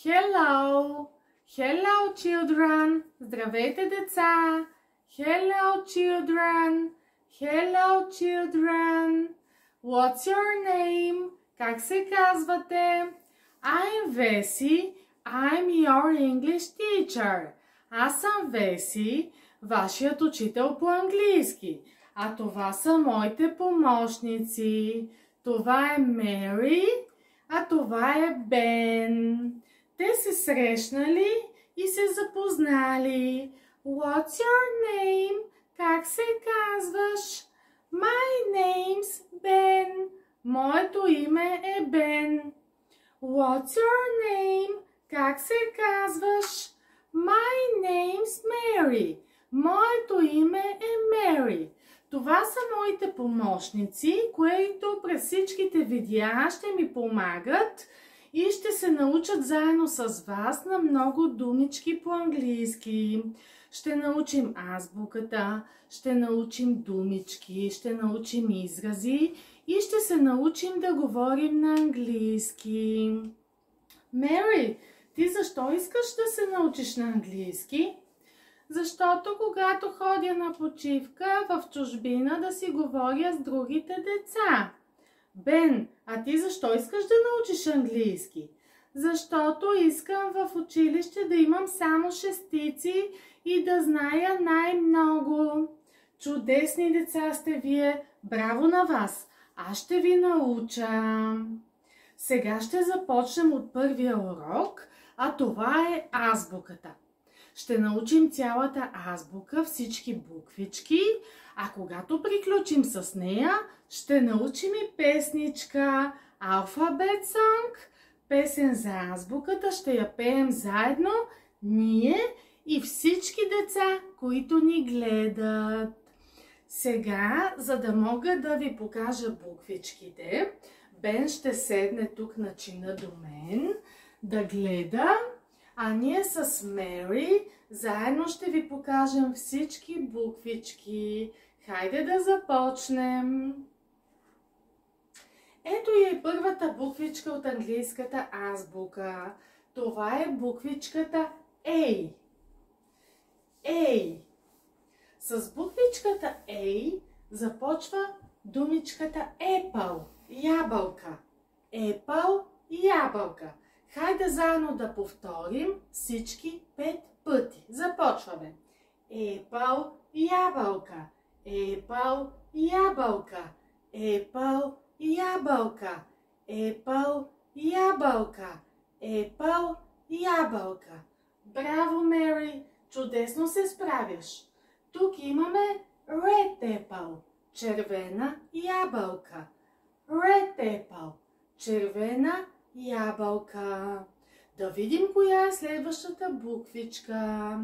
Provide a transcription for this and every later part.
Hello! Hello, children! Здравейте, деца! Hello, children! Hello, children! What's your name? Как се казвате? I'm Веси. I'm your English teacher. Аз съм Веси, вашият учител по английски. А това са моите помощници. Това е Мери, а това е Бен. Те се срещнали и се запознали. What's your name? Как се казваш? My name's Ben. Моето име е Бен. What's your name? Как се казваш? My name's Mary. Моето име е Мери. Това са моите помощници, които през всичките видеа ще ми помагат и ще се научат заедно с вас на много думички по английски. Ще научим азбуката, ще научим думички, ще научим изрази и ще се научим да говорим на английски. Мери, ти защо искаш да се научиш на английски? Защото когато ходя на почивка в чужбина да си говоря с другите деца. Бен, а ти защо искаш да научиш английски? Защото искам в училище да имам само шестици и да зная най-много. Чудесни деца сте вие, браво на вас! Аз ще ви науча. Сега ще започнем от първия урок, а това е азбуката. Ще научим цялата азбука, всички буквички, а когато приключим с нея, ще научим и песничка, алфабет сонг, песен за азбуката, ще я пеем заедно, ние и всички деца, които ни гледат. Сега, за да мога да ви покажа буквичките, Бен ще седне тук на чина до мен да гледа, а ние с Мери заедно ще ви покажем всички буквички. Хайде да започнем! Ето и първата буквичка от английската азбука. Това е буквичката A. A. С буквичката A започва думичката Apple. Ябълка. Apple, ябълка. Хайде заедно да повторим всички 5 пъти. Започваме. Apple, ябълка. Apple, ябълка. Apple, ябълка. Apple, ябълка. Apple, ябълка. Браво, Мери! Чудесно се справяш. Тук имаме red apple. Червена ябълка. Red apple. Червена ябълка. Да видим коя е следващата буквичка.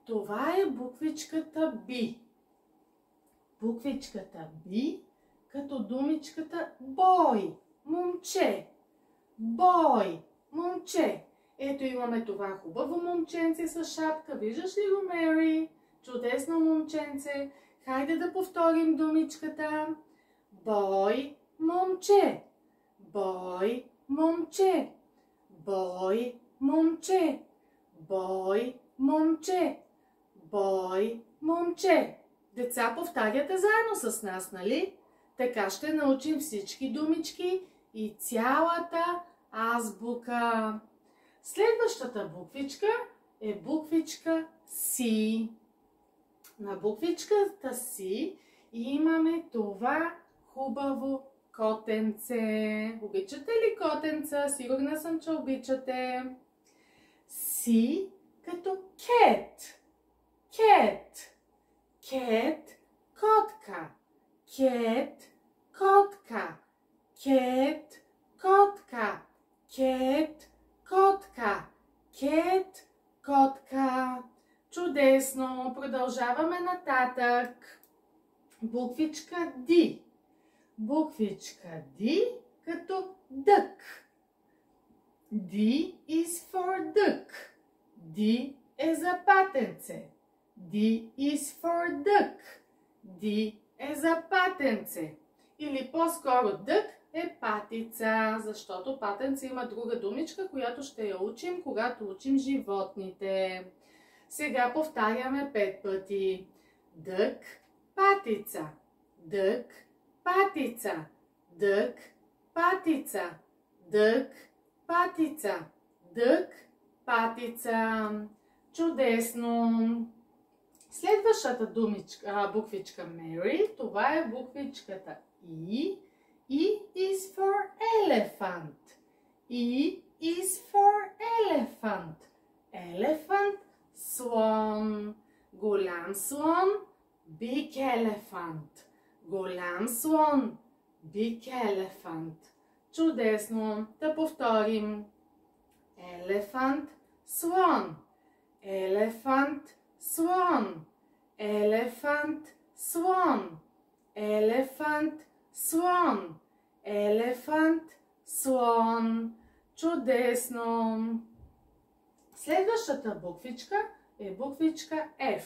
Това е буквичката B. Буквичката B като думичката boy. Момче. Boy. Момче. Ето имаме това хубаво момченце с шапка. Виждаш ли го, Мери? Чудесно момченце. Хайде да повторим думичката. Boy. Момче. Boy. Момче. Boy. Момче. Boy. Момче. Boy. Момче. Деца, повтаряте заедно с нас, нали? Така ще научим всички думички и цялата азбука. Следващата буквичка е буквичка C. На буквичката C имаме това хубаво котенце. Обичате ли котенца? Сигурна съм, че обичате. C като cat. Cat. Cat, котка. Cat, котка. Cat, котка. Cat, котка. Cat, котка. Чудесно! Продължаваме нататък. Буквичка D. Буквичка D като дък. D is for duck. D е за патенце. D is for duck. D е за патенце. Или по-скоро дък е патица, защото патенце има друга думичка, която ще я учим, когато учим животните. Сега повтаряме 5 пъти. Дък, патица, дък, патица, дък, патица, дък, патица, дък, патица. Чудесно! Следващата буквичка Mary, това е буквичката E. E is for elephant. E is for elephant. Elephant, слон. Голям слон, big elephant. Голям слон, big elephant. Чудесно! Да повторим. Elephant, слон. Elephant, слон. Elephant, слон. Elephant, слон. Elephant, слон. Чудесно! Следващата буквичка е буквичка F.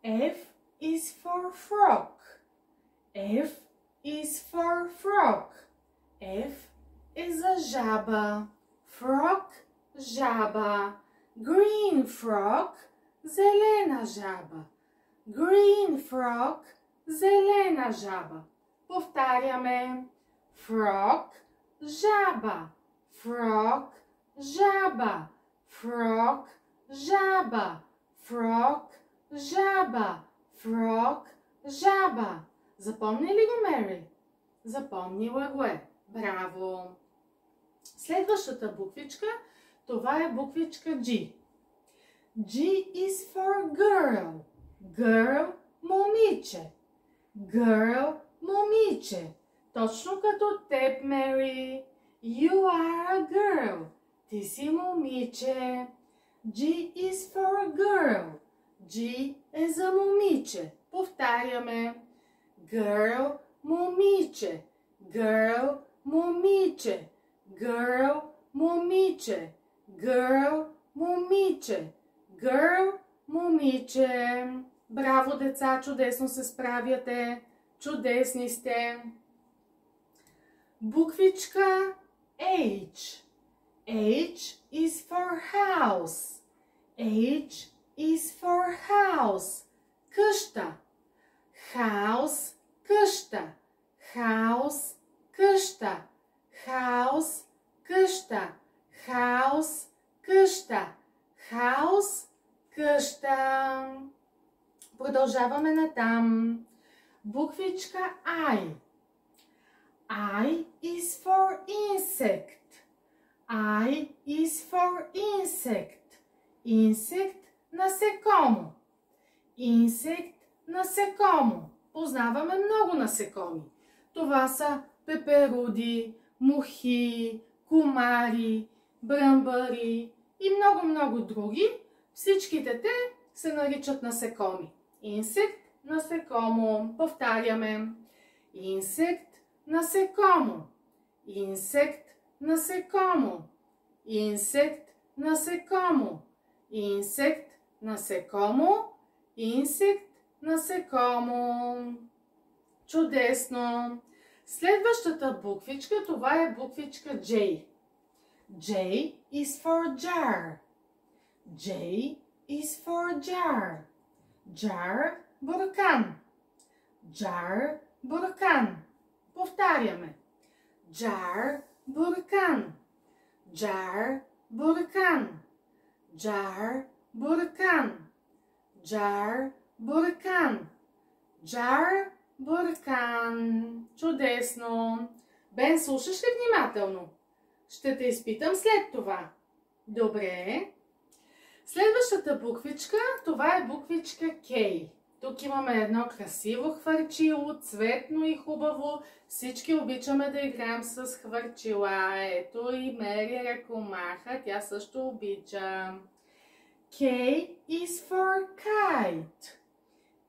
F is for frog. F is for frog. F е за жаба. Frog, жаба. Green frog, зелена жаба. Green frog, зелена жаба. Повтаряме. Frog, жаба. Frog, жаба. Frog, жаба. Frog, жаба. Frog, жаба. Запомни ли го, Мери? Запомнила го е. Браво! Следващата буквичка, това е буквичка G. G is for girl. Girl, момиче. Girl, момиче. Точно като теб, Мери. You are a girl. Ти си момиче. G is for girl. G е за момиче. Повтаряме. Girl, момиче. Girl, момиче. Girl, момиче. Girl, момиче. Girl, момиче. Браво, деца, чудесно се справяте. Чудесни сте. Буквичка H. H is for house. H is for house. Къща. House, къща. House, къща. House, къща. House, къща. House, къща. Продължаваме натам. Буквичка I. I is for insect. I is for insect. Insect, насекомо. Insect, насекомо. Познаваме много насекоми. Това са пеперуди, мухи, комари, бръмбари и много други. Всичките те се наричат насекоми. Insect, насекомо. Повтаряме. Insect, насекомо. Insect, насекомо. Insect, насекомо. Insect, насекомо. Insect, насекомо. Чудесно! Следващата буквичка, това е буквичка J. J is for jar. J is for jar. Jar, буркан. Jar, буркан. Повтаряме. Jar, буркан. Jar, буркан. Jar, буркан. Jar, буркан. Jar, буркан. Чудесно! Бен, слушаш ли внимателно? Ще те изпитам след това. Добре. Следващата буквичка, това е буквичка K. Тук имаме едно красиво хвърчило, цветно и хубаво. Всички обичаме да играем с хвърчила. Ето и Мери ръкомаха, тя също обича. K is for kite.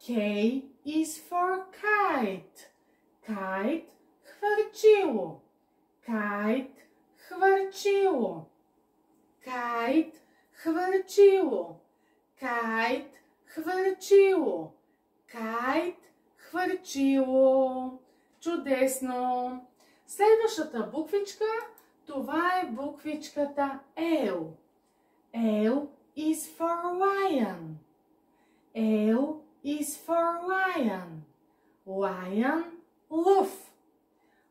K is for kite. Kite, хвърчило. Kite, хвърчило. Kite, хвърчило. Kite, хвърчило. Kite, хвърчило. Чудесно! Следващата буквичка, това е буквичката L. L is for lion. L is for lion. Lion, лъв.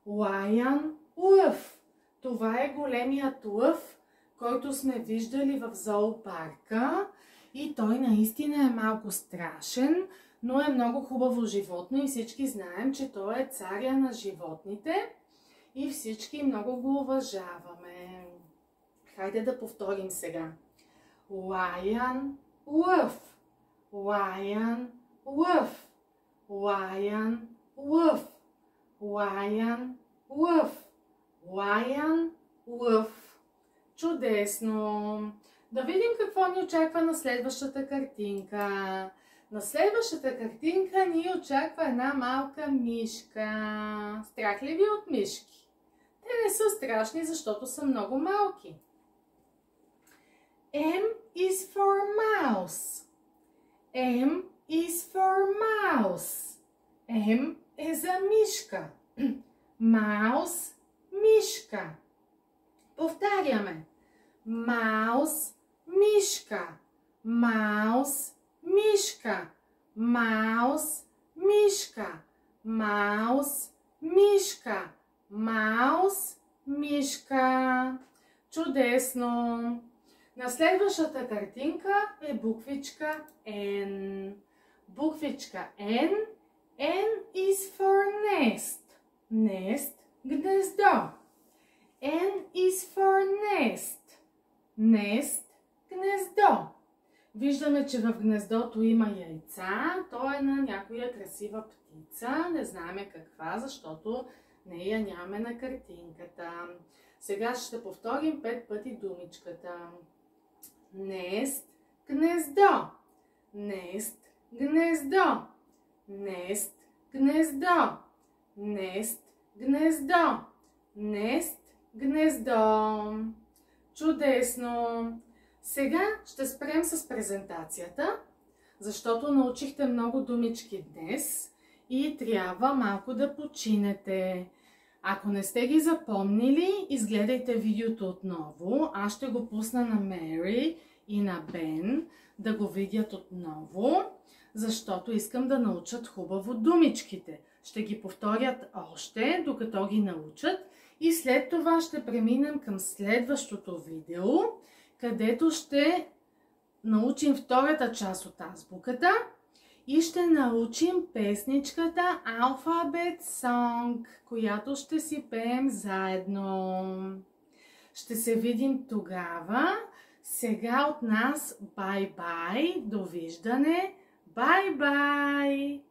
Lion, лъв. Това е големият лъв, който сме виждали в зоопарка. И той наистина е малко страшен, но е много хубаво животно и всички знаем, че той е царя на животните и всички много го уважаваме. Хайде да повторим сега. Lion, лъв. Lion, лъв. Lion, лъв. Lion, лъв. Lion, лъв. Чудесно! Да видим какво ни очаква на следващата картинка. На следващата картинка ни очаква една малка мишка. Страх ли ви от мишки? Те не са страшни, защото са много малки. M is for mouse. M is for mouse. M е за мишка. Mouse, мишка. Повтаряме. Mouse, мишка. Mouse, мишка. Mouse, мишка. Mouse, мишка. Mouse, мишка. Чудесно! На следващата картинка е буквичка N. Буквичка N. N is for nest. Nest, гнездо. N is for nest. Nest, гнездо. Виждаме, че в гнездото има яйца. То е на някоя красива птица. Не знаем каква, защото нея нямаме на картинката. Сега ще повторим 5 пъти думичката. Nest, гнездо. Nest, гнездо. Nest, гнездо. Nest, гнездо. Nest, гнездо. Чудесно! Сега ще спрем с презентацията, защото научихте много думички днес и трябва малко да починете. Ако не сте ги запомнили, изгледайте видеото отново. Аз ще го пусна на Мери и на Бен да го видят отново, защото искам да научат хубаво думичките. Ще ги повторят още, докато ги научат. И след това ще преминем към следващото видео, където ще научим втората част от азбуката и ще научим песничката Alphabet Song, която ще си пеем заедно. Ще се видим тогава. Сега от нас бай-бай, довиждане, бай-бай!